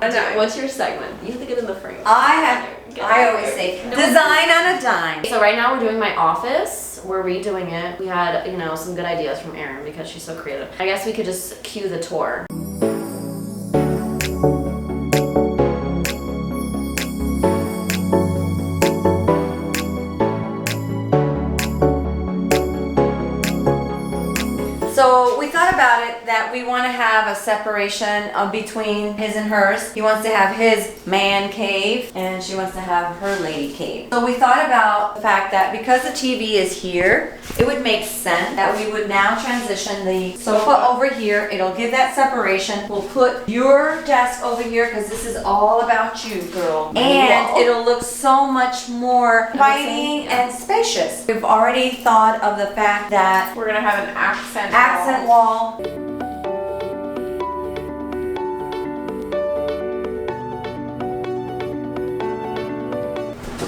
What's your segment? You have to get in the frame. I always say design on a dime. So right now we're doing my office. We're redoing it. We had, you know, some good ideas from Erin because she's so creative. I guess we could just cue the tour. So we thought about it that we want to have a separation between his and hers. He wants to have his man cave and she wants to have her lady cave. So we thought about the fact that because the TV is here, it would make sense that we would now transition the sofa over here. It'll give that separation. We'll put your desk over here because this is all about you, girl. And it'll look so much more inviting and spacious. We've already thought of the fact that we're gonna have an accent wall.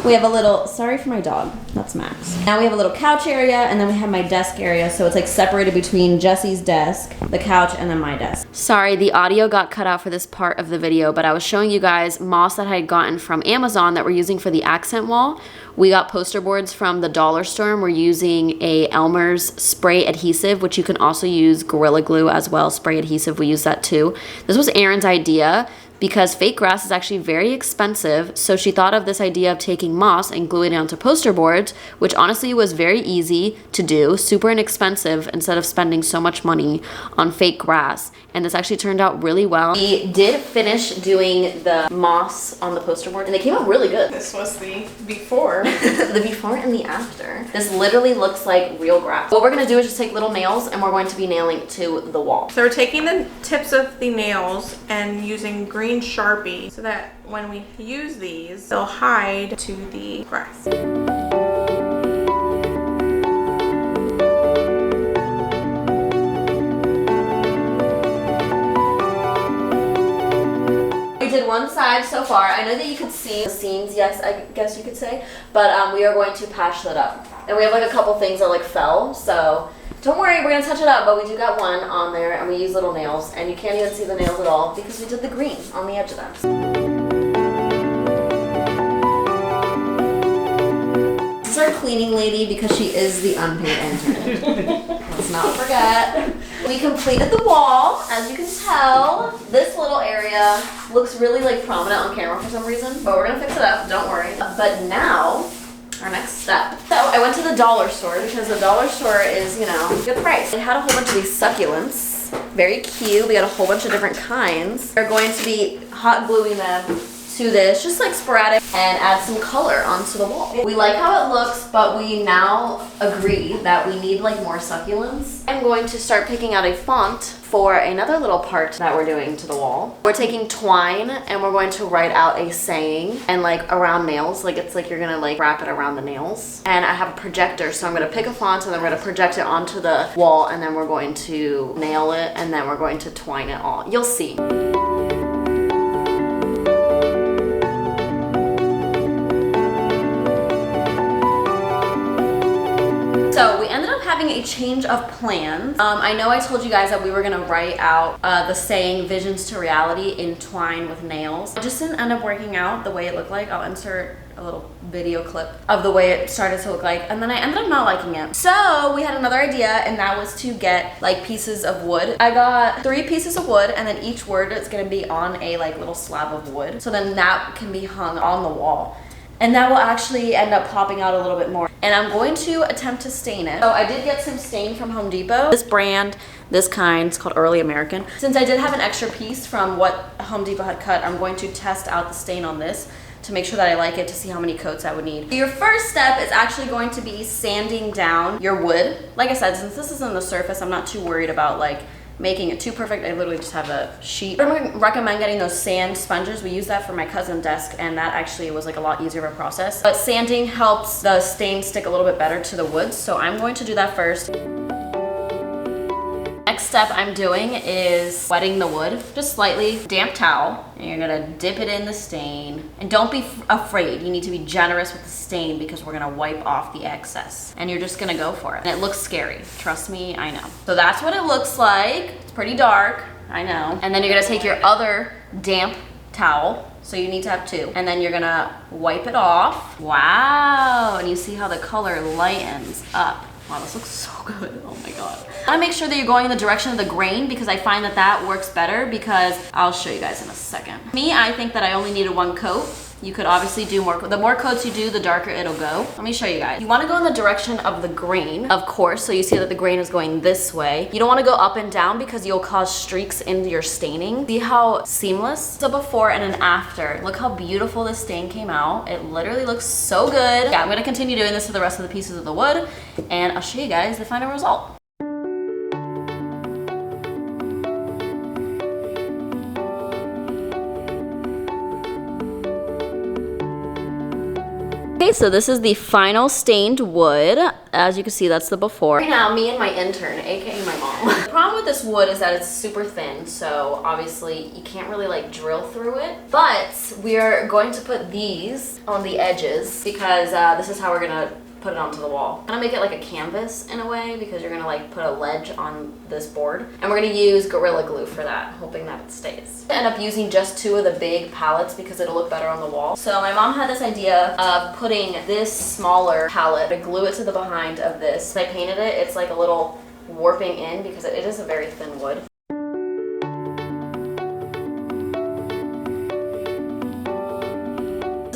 We have a little, sorry for my dog, that's Max. Now we have a little couch area and then we have my desk area, so it's like separated between Jesse's desk, the couch, and then my desk. Sorry, the audio got cut out for this part of the video, but I was showing you guys moss that I had gotten from Amazon that we're using for the accent wall. We got poster boards from the dollar store and we're using a Elmer's spray adhesive, which you can also use Gorilla Glue as well, spray adhesive, we use that too. This was Erin's idea because fake grass is actually very expensive, so she thought of this idea of taking moss and gluing it onto poster boards, which honestly was very easy to do, super inexpensive instead of spending so much money on fake grass. And this actually turned out really well. We did finish doing the moss on the poster board and they came out really good. This was the before. The before and the after. This literally looks like real grass. What we're gonna do is just take little nails and we're going to be nailing it to the wall. So we're taking the tips of the nails and using green Sharpie so that when we use these, they'll hide to the grass. We did one side so far. I know that you could see the seams, yes, I guess you could say, but we are going to patch that up. And we have like a couple things that like fell, so don't worry, we're gonna touch it up, but we do got one on there and we use little nails and you can't even see the nails at all because we did the green on the edge of them. This is our cleaning lady because she is the unpaid intern. Let's not forget. We completed the wall, as you can tell. This little area looks really like prominent on camera for some reason, but we're gonna fix it up, don't worry. But now, our next step. So I went to the dollar store because the dollar store is, you know, good price. They had a whole bunch of these succulents. Very cute. We got a whole bunch of different kinds. We're going to be hot gluing them to this, just like sporadic, and add some color onto the wall. We like how it looks, but we now agree that we need like more succulents. I'm going to start picking out a font for another little part that we're doing to the wall. We're taking twine and we're going to write out a saying and like around nails, like it's like you're gonna like wrap it around the nails. And I have a projector, so I'm gonna pick a font and then we're gonna project it onto the wall and then we're going to nail it and then we're going to twine it all. You'll see. So we ended up having a change of plans. I know I told you guys that we were gonna write out the saying visions to reality in twine with nails. It just didn't end up working out the way it looked like. I'll insert a little video clip of the way it started to look like, and then I ended up not liking it. So we had another idea, and that was to get like pieces of wood. I got 3 pieces of wood, and then each word is gonna be on a like little slab of wood. So then that can be hung on the wall. And that will actually end up popping out a little bit more. And I'm going to attempt to stain it. So I did get some stain from Home Depot. This brand, this kind, it's called Early American. Since I did have an extra piece from what Home Depot had cut, I'm going to test out the stain on this to make sure that I like it, to see how many coats I would need. Your first step is actually going to be sanding down your wood. Like I said, since this is on the surface, I'm not too worried about like making it too perfect. I literally just have a sheet. I would recommend getting those sand sponges. We used that for my cousin's desk and that actually was like a lot easier of a process. But sanding helps the stain stick a little bit better to the wood, so I'm going to do that first. Next step I'm doing is wetting the wood, just slightly. Damp towel, and you're gonna dip it in the stain. And don't be afraid, you need to be generous with the stain because we're gonna wipe off the excess. And you're just gonna go for it. And it looks scary, trust me, I know. So that's what it looks like. It's pretty dark, I know. And then you're gonna take your other damp towel. So you need to have 2. And then you're gonna wipe it off. Wow, and you see how the color lightens up. Wow, this looks so good. Oh my God. I wanna make sure that you're going in the direction of the grain because I find that that works better because I'll show you guys in a second. Me, I think that I only needed 1 coat. You could obviously do more. The more coats you do, the darker it'll go. Let me show you guys. You want to go in the direction of the grain, of course. So you see that the grain is going this way. You don't want to go up and down because you'll cause streaks in your staining. See how seamless? So before and an after. Look how beautiful this stain came out. It literally looks so good. Yeah, I'm going to continue doing this to the rest of the pieces of the wood, and I'll show you guys the final result. Okay, so this is the final stained wood. As you can see, that's the before. Right now, me and my intern, aka my mom. The problem with this wood is that it's super thin, so obviously you can't really like drill through it. But we are going to put these on the edges because this is how we're gonna put it onto the wall. I'm gonna make it like a canvas in a way because you're gonna like put a ledge on this board. And we're gonna use Gorilla Glue for that, hoping that it stays. I end up using just 2 of the big pallets because it'll look better on the wall. So my mom had this idea of putting this smaller pallet to glue it to the behind of this. I painted it, it's like a little warping in because it is a very thin wood.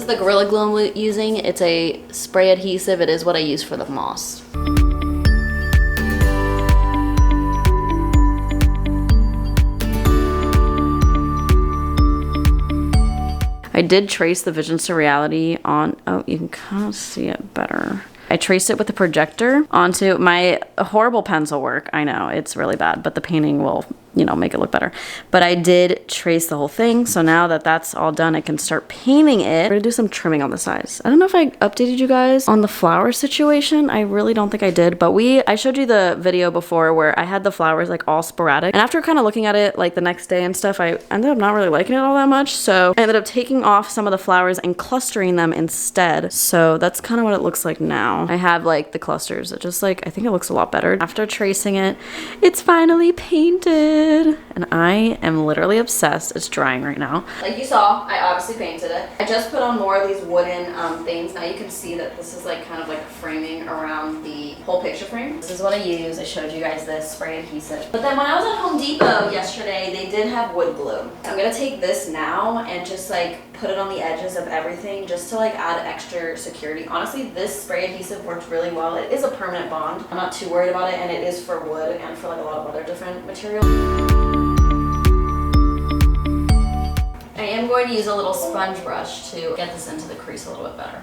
The Gorilla Glue I'm using, it's a spray adhesive. It is what I use for the moss. I did trace the Visions to Reality on, oh, you can kind of see it better. I traced it with the projector onto my horrible pencil work. I know, it's really bad, but the painting will, you know, make it look better. But I did trace the whole thing, so now that that's all done, I can start painting it. We're gonna do some trimming on the sides. I don't know if I updated you guys on the flower situation. I really don't think I did, but I showed you the video before where I had the flowers like all sporadic. And after kind of looking at it like the next day and stuff, I ended up not really liking it all that much. So I ended up taking off some of the flowers and clustering them instead. So that's kind of what it looks like now. I have like the clusters. It just like, I think it looks a lot better. After tracing it, it's finally painted. And I am literally obsessed. It's drying right now. Like you saw, I obviously painted it. I just put on more of these wooden things. Now you can see that this is like kind of like framing around the whole picture frame. This is what I use. I showed you guys this spray adhesive. But then when I was at Home Depot yesterday, they did have wood glue. I'm gonna take this now and just like put it on the edges of everything just to like add extra security. Honestly, this spray adhesive worked really well. It is a permanent bond. I'm not too worried about it, and it is for wood and for like a lot of other different materials. I am going to use a little sponge brush to get this into the crease a little bit better.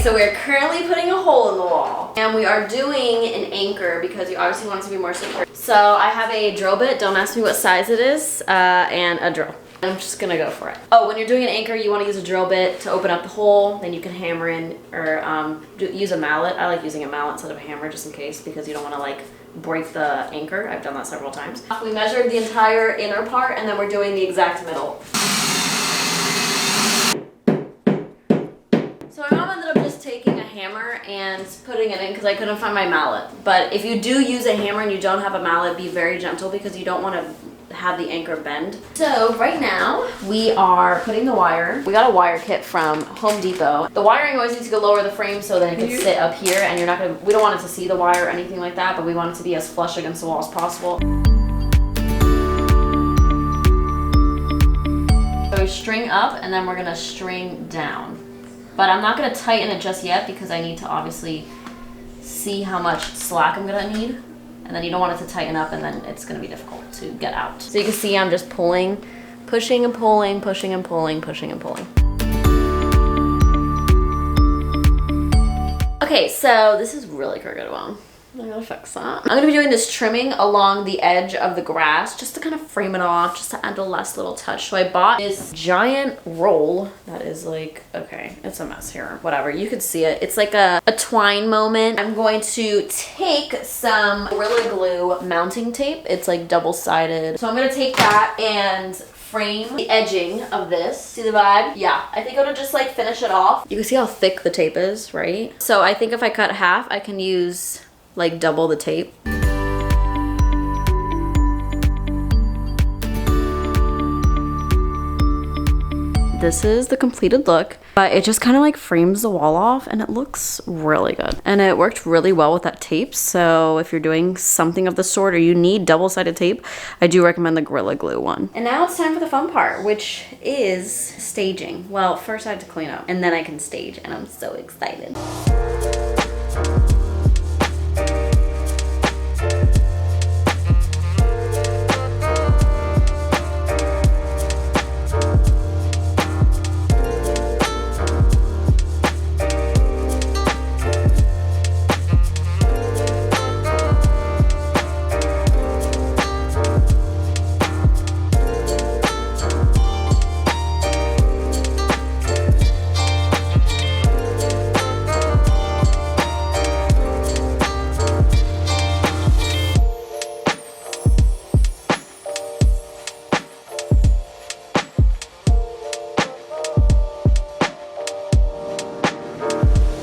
So we're currently putting a hole in the wall, and we are doing an anchor because you obviously want it to be more secure. So I have a drill bit, don't ask me what size it is, and a drill. I'm just gonna go for it. Oh, when you're doing an anchor, you wanna use a drill bit to open up the hole, then you can hammer in, or use a mallet. I like using a mallet instead of a hammer just in case, because you don't wanna like break the anchor. I've done that several times. We measured the entire inner part, and then we're doing the exact middle. So my mom ended up just taking a hammer and putting it in because I couldn't find my mallet. But if you do use a hammer and you don't have a mallet, be very gentle because you don't want to have the anchor bend. So right now we are putting the wire. We got a wire kit from Home Depot. The wiring always needs to go lower the frame so that it can sit up here, and we don't want it to see the wire or anything like that, but we want it to be as flush against the wall as possible. So we string up and then we're gonna string down. But I'm not gonna tighten it just yet because I need to obviously see how much slack I'm gonna need. And then you don't want it to tighten up, and then it's gonna be difficult to get out. So you can see I'm just pulling, pushing and pulling, pushing and pulling, pushing and pulling. Okay, so this is really crooked. Well, I gotta fix that. I'm gonna be doing this trimming along the edge of the grass just to kind of frame it off, just to add a last little touch. So I bought this giant roll that is like, okay, it's a mess here, whatever. You can see it. It's like a twine moment. I'm going to take some Gorilla Glue mounting tape. It's like double-sided. So I'm gonna take that and frame the edging of this. See the vibe? Yeah, I think it'll just like finish it off. You can see how thick the tape is, right? So I think if I cut half, I can use like double the tape. this is the completed look, but it just kind of like frames the wall off and it looks really good. And it worked really well with that tape. So if you're doing something of the sort or you need double-sided tape, I do recommend the Gorilla Glue one. And now it's time for the fun part, which is staging. Well, first I have to clean up and then I can stage, and I'm so excited.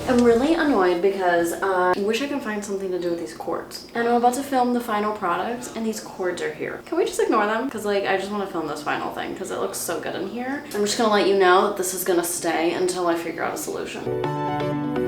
I'm really annoyed because I wish I could find something to do with these cords. And I'm about to film the final product and these cords are here. Can we just ignore them? Because like, I just want to film this final thing because it looks so good in here. I'm just gonna let you know that this is gonna stay until I figure out a solution.